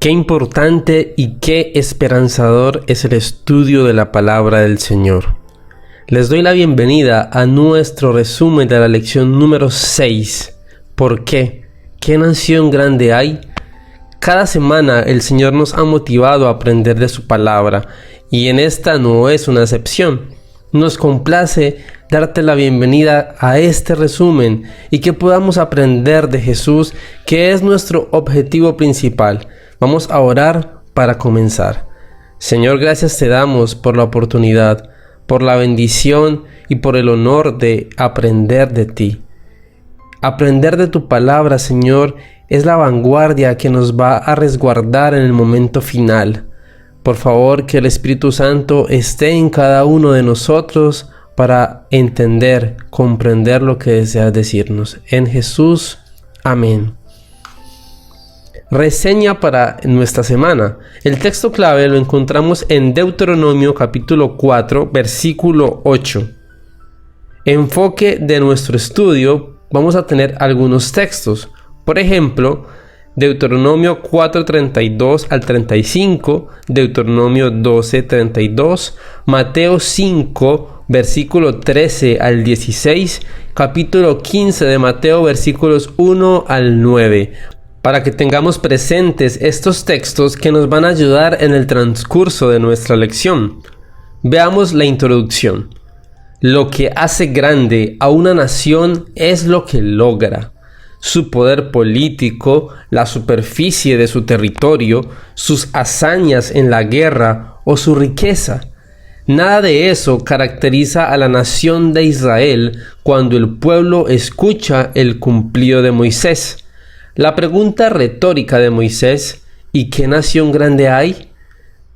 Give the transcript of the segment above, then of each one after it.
Qué importante y qué esperanzador es el estudio de la palabra del Señor. Les doy la bienvenida a nuestro resumen de la lección número 6. ¿Por qué? ¿Qué nación grande hay? Cada semana el Señor nos ha motivado a aprender de su palabra y en esta no es una excepción. Nos complace darte la bienvenida a este resumen y que podamos aprender de Jesús, que es nuestro objetivo principal. Vamos a orar para comenzar. Señor, gracias te damos por la oportunidad, por la bendición y por el honor de aprender de ti. Aprender de tu palabra, Señor, es la vanguardia que nos va a resguardar en el momento final. Por favor, que el Espíritu Santo esté en cada uno de nosotros para entender, comprender lo que deseas decirnos. En Jesús, amén. Reseña para nuestra semana. El texto clave lo encontramos en Deuteronomio capítulo 4, versículo 8. Enfoque de nuestro estudio, vamos a tener algunos textos. Por ejemplo, Deuteronomio 4:32 al 35, Deuteronomio 12:32, Mateo 5, versículo 13 al 16, capítulo 15 de Mateo, versículos 1 al 9. Para que tengamos presentes estos textos que nos van a ayudar en el transcurso de nuestra lección. Veamos la introducción. Lo que hace grande a una nación es lo que logra. Su poder político, la superficie de su territorio, sus hazañas en la guerra o su riqueza. Nada de eso caracteriza a la nación de Israel cuando el pueblo escucha el cumplido de Moisés. La pregunta retórica de Moisés, ¿y qué nación grande hay?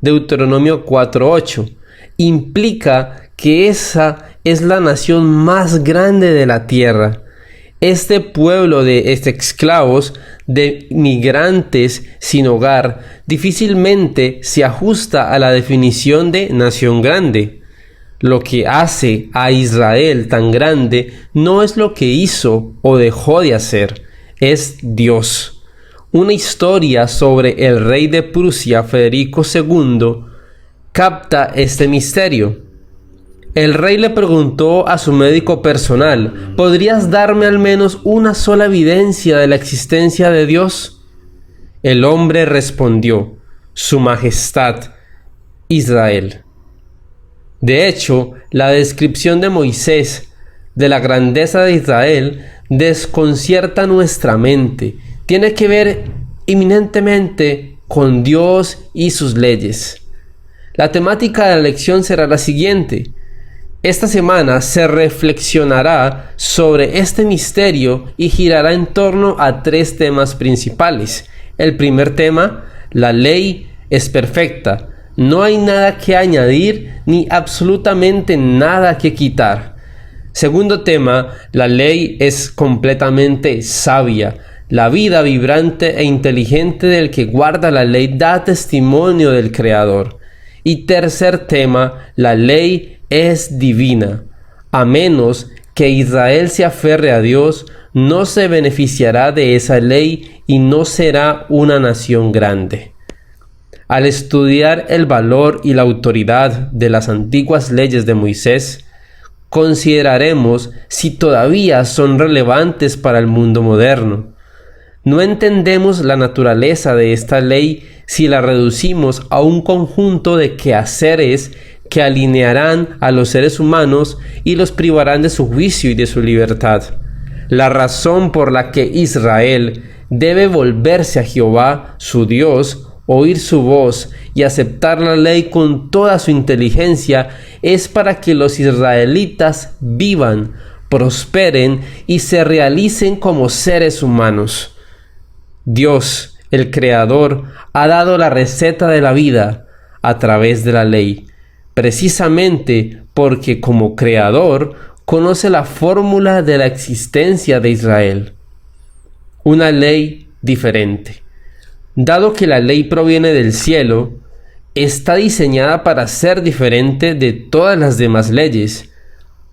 Deuteronomio 4:8 implica que esa es la nación más grande de la tierra. Este pueblo de esclavos, de migrantes sin hogar, difícilmente se ajusta a la definición de nación grande. Lo que hace a Israel tan grande no es lo que hizo o dejó de hacer, es Dios. Una historia sobre el rey de Prusia, Federico II, capta este misterio. El rey le preguntó a su médico personal: ¿podrías darme al menos una sola evidencia de la existencia de Dios? El hombre respondió: Su Majestad, Israel. De hecho, la descripción de Moisés de la grandeza de Israel desconcierta nuestra mente. Tiene que ver eminentemente con Dios y sus leyes. La temática de la lección será la siguiente. Esta semana se reflexionará sobre este misterio y girará en torno a 3 temas principales. El primer tema, la ley es perfecta. No hay nada que añadir ni absolutamente nada que quitar. Segundo tema, la ley es completamente sabia. La vida vibrante e inteligente del que guarda la ley da testimonio del Creador. Y tercer tema, la ley es divina. A menos que Israel se aferre a Dios, no se beneficiará de esa ley y no será una nación grande. Al estudiar el valor y la autoridad de las antiguas leyes de Moisés, consideraremos si todavía son relevantes para el mundo moderno. No entendemos la naturaleza de esta ley si la reducimos a un conjunto de quehaceres que alinearán a los seres humanos y los privarán de su juicio y de su libertad. La razón por la que Israel debe volverse a Jehová, su Dios, oír su voz y aceptar la ley con toda su inteligencia es para que los israelitas vivan, prosperen y se realicen como seres humanos. Dios, el Creador, ha dado la receta de la vida a través de la ley, precisamente porque como Creador conoce la fórmula de la existencia de Israel. Una ley diferente. Dado que la ley proviene del cielo, está diseñada para ser diferente de todas las demás leyes.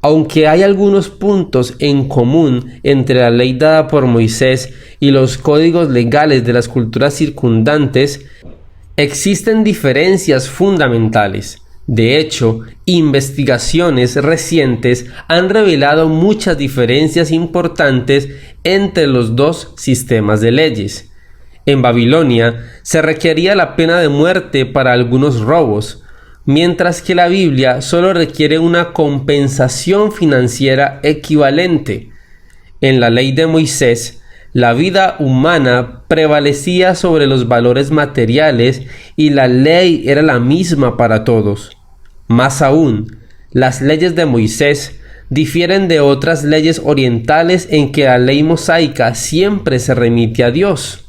Aunque hay algunos puntos en común entre la ley dada por Moisés y los códigos legales de las culturas circundantes, existen diferencias fundamentales. De hecho, investigaciones recientes han revelado muchas diferencias importantes entre los dos sistemas de leyes. En Babilonia se requería la pena de muerte para algunos robos, mientras que la Biblia solo requiere una compensación financiera equivalente. En la ley de Moisés, la vida humana prevalecía sobre los valores materiales y la ley era la misma para todos. Más aún, las leyes de Moisés difieren de otras leyes orientales en que la ley mosaica siempre se remite a Dios,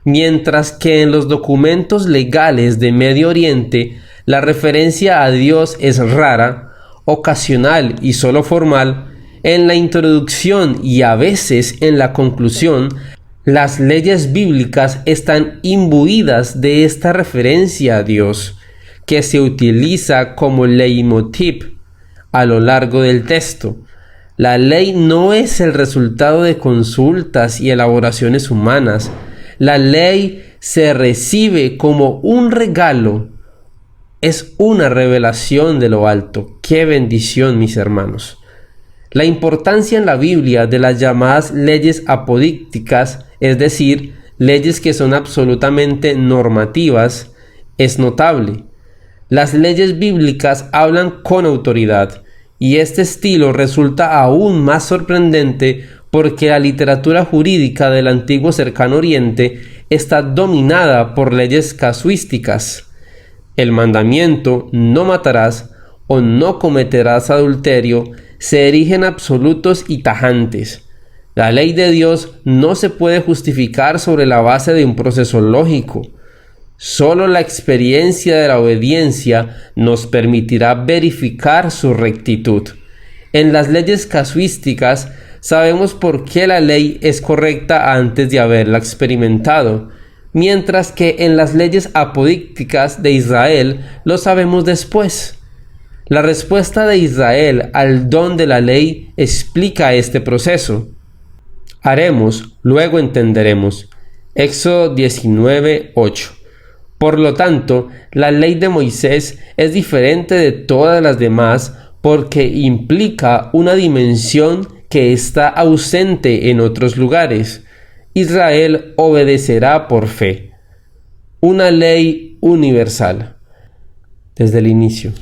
mientras que en los documentos legales de Medio Oriente la referencia a Dios es rara, ocasional y solo formal. En la introducción y a veces en la conclusión, las leyes bíblicas están imbuidas de esta referencia a Dios, que se utiliza como leitmotiv a lo largo del texto. La ley no es el resultado de consultas y elaboraciones humanas. La ley se recibe como un regalo. Es una revelación de lo alto. ¡Qué bendición, mis hermanos! La importancia en la Biblia de las llamadas leyes apodícticas, es decir, leyes que son absolutamente normativas, es notable. Las leyes bíblicas hablan con autoridad, y este estilo resulta aún más sorprendente porque la literatura jurídica del antiguo Cercano Oriente está dominada por leyes casuísticas. El mandamiento "no matarás" o "no cometerás adulterio" se erigen absolutos y tajantes. La ley de Dios no se puede justificar sobre la base de un proceso lógico. Solo la experiencia de la obediencia nos permitirá verificar su rectitud. En las leyes casuísticas sabemos por qué la ley es correcta antes de haberla experimentado, mientras que en las leyes apodícticas de Israel lo sabemos después. La respuesta de Israel al don de la ley explica este proceso. Haremos, luego entenderemos. Éxodo 19:8. Por lo tanto, la ley de Moisés es diferente de todas las demás porque implica una dimensión que está ausente en otros lugares. Israel obedecerá por fe. Una ley universal. Desde el inicio.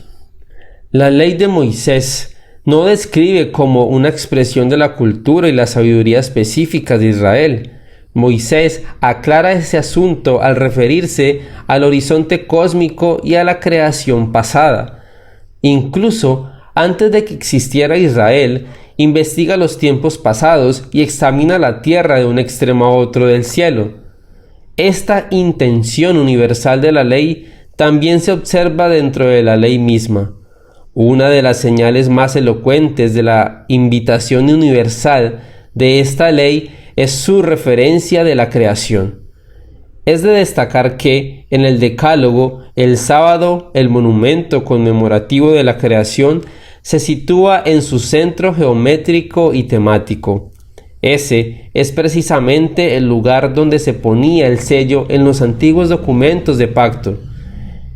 La ley de Moisés no describe como una expresión de la cultura y la sabiduría específica de Israel. Moisés aclara ese asunto al referirse al horizonte cósmico y a la creación pasada. Incluso antes de que existiera Israel, investiga los tiempos pasados y examina la tierra de un extremo a otro del cielo. Esta intención universal de la ley también se observa dentro de la ley misma. Una de las señales más elocuentes de la invitación universal de esta ley es su referencia de la creación. Es de destacar que, en el Decálogo, el sábado, el monumento conmemorativo de la creación, se sitúa en su centro geométrico y temático. Ese es precisamente el lugar donde se ponía el sello en los antiguos documentos de pacto.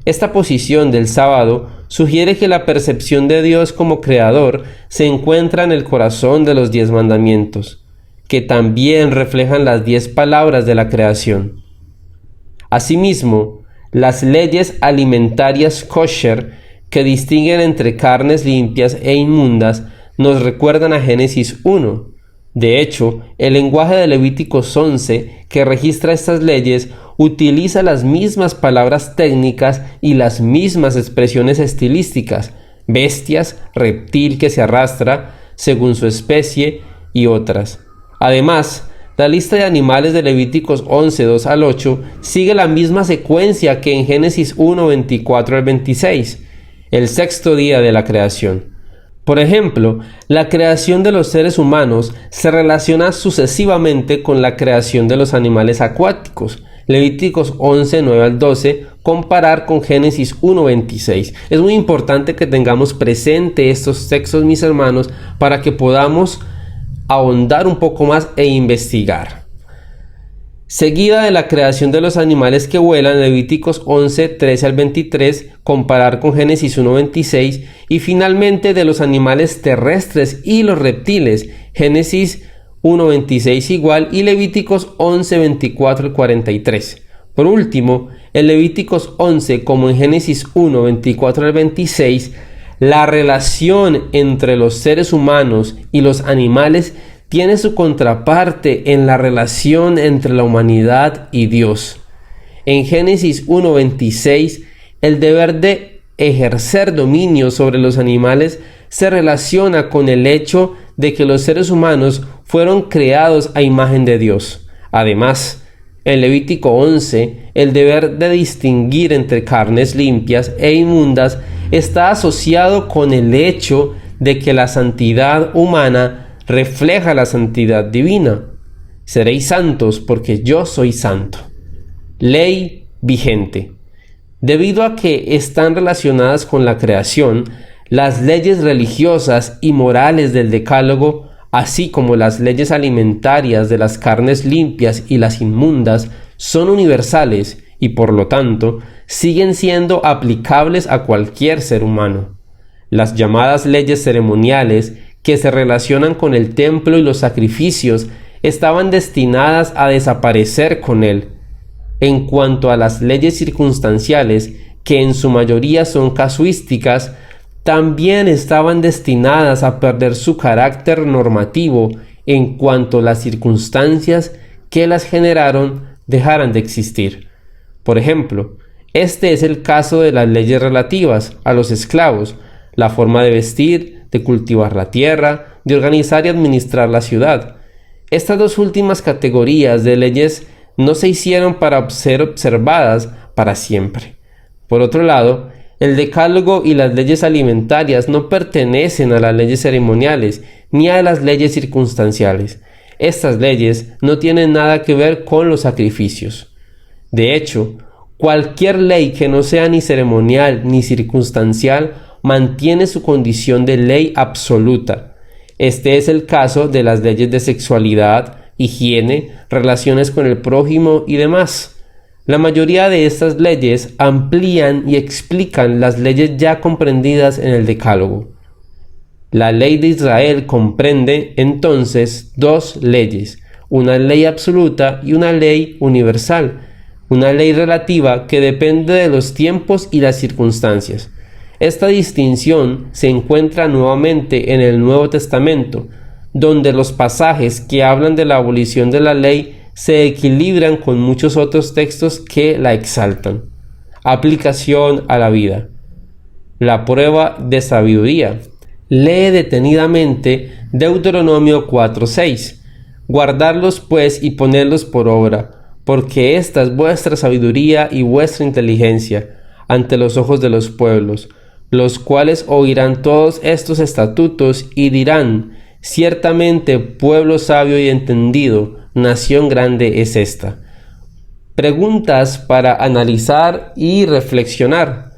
Esta posición del sábado sugiere que la percepción de Dios como creador se encuentra en el corazón de los 10 mandamientos, que también reflejan las 10 palabras de la creación. Asimismo, las leyes alimentarias kosher, que distinguen entre carnes limpias e inmundas, nos recuerdan a Génesis 1. De hecho, el lenguaje de Levíticos 11, que registra estas leyes, utiliza las mismas palabras técnicas y las mismas expresiones estilísticas: bestias, reptil que se arrastra, según su especie, y otras. Además, la lista de animales de Levíticos 11, 2 al 8 sigue la misma secuencia que en Génesis 1, 24 al 26, el sexto día de la creación. Por ejemplo, la creación de los seres humanos se relaciona sucesivamente con la creación de los animales acuáticos, Levíticos 11, 9 al 12, comparar con Génesis 1:26. Es muy importante que tengamos presente estos textos, mis hermanos, para que podamos ahondar un poco más e investigar. Seguida de la creación de los animales que vuelan, Levíticos 11:13 al 23, comparar con Génesis 1:26, y finalmente de los animales terrestres y los reptiles, Génesis 1:26 igual y Levíticos 11:24 al 43. Por último, en Levíticos 11, como en Génesis 1:24 al 26, la relación entre los seres humanos y los animales tiene su contraparte en la relación entre la humanidad y Dios. En Génesis 1:26, el deber de ejercer dominio sobre los animales se relaciona con el hecho de que los seres humanos fueron creados a imagen de Dios. Además, en Levítico 11, el deber de distinguir entre carnes limpias e inmundas está asociado con el hecho de que la santidad humana refleja la santidad divina. Seréis santos porque yo soy santo. Ley vigente. Debido a que están relacionadas con la creación, las leyes religiosas y morales del Decálogo, así como las leyes alimentarias de las carnes limpias y las inmundas, son universales y por lo tanto siguen siendo aplicables a cualquier ser humano. Las llamadas leyes ceremoniales, que se relacionan con el templo y los sacrificios, estaban destinadas a desaparecer con él. En cuanto a las leyes circunstanciales, que en su mayoría son casuísticas, también estaban destinadas a perder su carácter normativo en cuanto las circunstancias que las generaron dejaran de existir. Por ejemplo, este es el caso de las leyes relativas a los esclavos, la forma de vestir, de cultivar la tierra, de organizar y administrar la ciudad. Estas dos últimas categorías de leyes no se hicieron para ser observadas para siempre. Por otro lado, el Decálogo y las leyes alimentarias no pertenecen a las leyes ceremoniales ni a las leyes circunstanciales. Estas leyes no tienen nada que ver con los sacrificios. De hecho, cualquier ley que no sea ni ceremonial ni circunstancial mantiene su condición de ley absoluta. Este es el caso de las leyes de sexualidad, higiene, relaciones con el prójimo y demás. La mayoría de estas leyes amplían y explican las leyes ya comprendidas en el Decálogo. La ley de Israel comprende entonces dos leyes, una ley absoluta y una ley universal, una ley relativa que depende de los tiempos y las circunstancias. Esta distinción se encuentra nuevamente en el Nuevo Testamento, donde los pasajes que hablan de la abolición de la ley se equilibran con muchos otros textos que la exaltan. Aplicación a la vida. La prueba de sabiduría. Lee detenidamente Deuteronomio 4:6. Guardarlos pues y ponerlos por obra, porque esta es vuestra sabiduría y vuestra inteligencia ante los ojos de los pueblos, los cuales oirán todos estos estatutos y dirán: ciertamente pueblo sabio y entendido, nación grande es esta. Preguntas para analizar y reflexionar.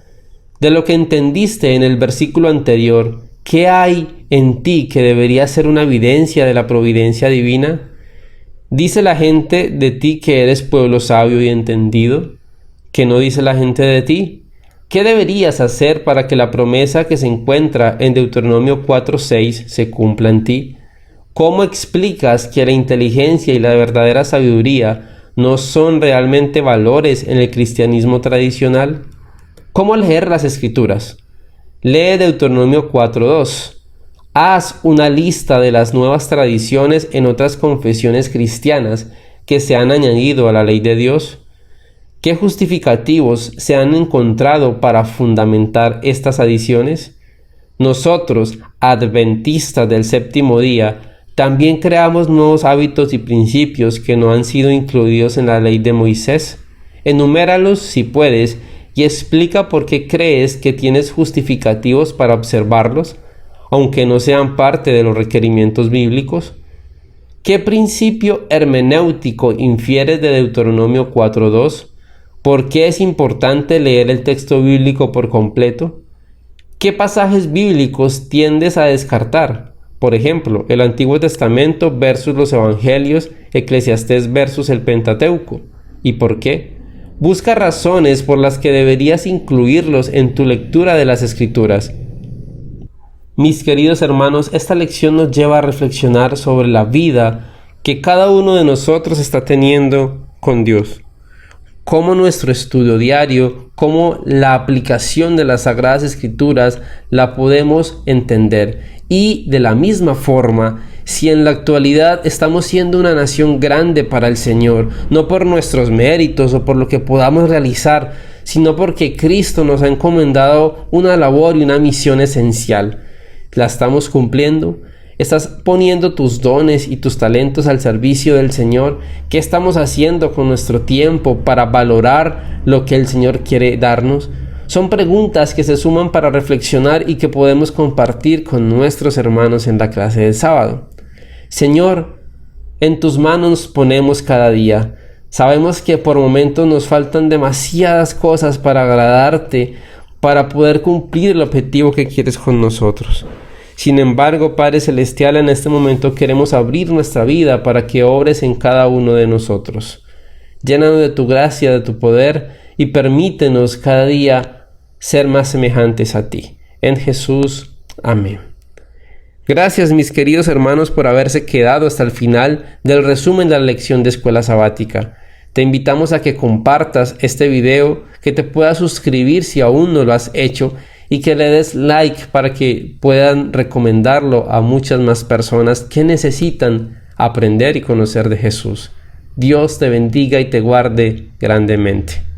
De lo que entendiste en el versículo anterior, ¿qué hay en ti que debería ser una evidencia de la providencia divina? ¿Dice la gente de ti que eres pueblo sabio y entendido? ¿Qué no dice la gente de ti? ¿Qué deberías hacer para que la promesa que se encuentra en Deuteronomio 4:6 se cumpla en ti? ¿Cómo explicas que la inteligencia y la verdadera sabiduría no son realmente valores en el cristianismo tradicional? ¿Cómo leer las Escrituras? Lee Deuteronomio 4:2. Haz una lista de las nuevas tradiciones en otras confesiones cristianas que se han añadido a la ley de Dios. ¿Qué justificativos se han encontrado para fundamentar estas adiciones? Nosotros, adventistas del séptimo día, también creamos nuevos hábitos y principios que no han sido incluidos en la ley de Moisés. Enuméralos si puedes y explica por qué crees que tienes justificativos para observarlos, aunque no sean parte de los requerimientos bíblicos. ¿Qué principio hermenéutico infieres de Deuteronomio 4:2? ¿Por qué es importante leer el texto bíblico por completo? ¿Qué pasajes bíblicos tiendes a descartar? Por ejemplo, el Antiguo Testamento versus los Evangelios, Eclesiastés versus el Pentateuco. ¿Y por qué? Busca razones por las que deberías incluirlos en tu lectura de las Escrituras. Mis queridos hermanos, esta lección nos lleva a reflexionar sobre la vida que cada uno de nosotros está teniendo con Dios. Cómo nuestro estudio diario, cómo la aplicación de las Sagradas Escrituras la podemos entender. Y de la misma forma, si en la actualidad estamos siendo una nación grande para el Señor, no por nuestros méritos o por lo que podamos realizar, sino porque Cristo nos ha encomendado una labor y una misión esencial. ¿La estamos cumpliendo? ¿Estás poniendo tus dones y tus talentos al servicio del Señor? ¿Qué estamos haciendo con nuestro tiempo para valorar lo que el Señor quiere darnos? Son preguntas que se suman para reflexionar y que podemos compartir con nuestros hermanos en la clase del sábado. Señor, en tus manos nos ponemos cada día. Sabemos que por momentos nos faltan demasiadas cosas para agradarte, para poder cumplir el objetivo que quieres con nosotros. Sin embargo, Padre Celestial, en este momento queremos abrir nuestra vida para que obres en cada uno de nosotros. Llénanos de tu gracia, de tu poder y permítenos cada día ser más semejantes a ti. En Jesús. Amén. Gracias, mis queridos hermanos, por haberse quedado hasta el final del resumen de la lección de Escuela Sabática. Te invitamos a que compartas este video, que te puedas suscribir si aún no lo has hecho y que le des like para que puedan recomendarlo a muchas más personas que necesitan aprender y conocer de Jesús. Dios te bendiga y te guarde grandemente.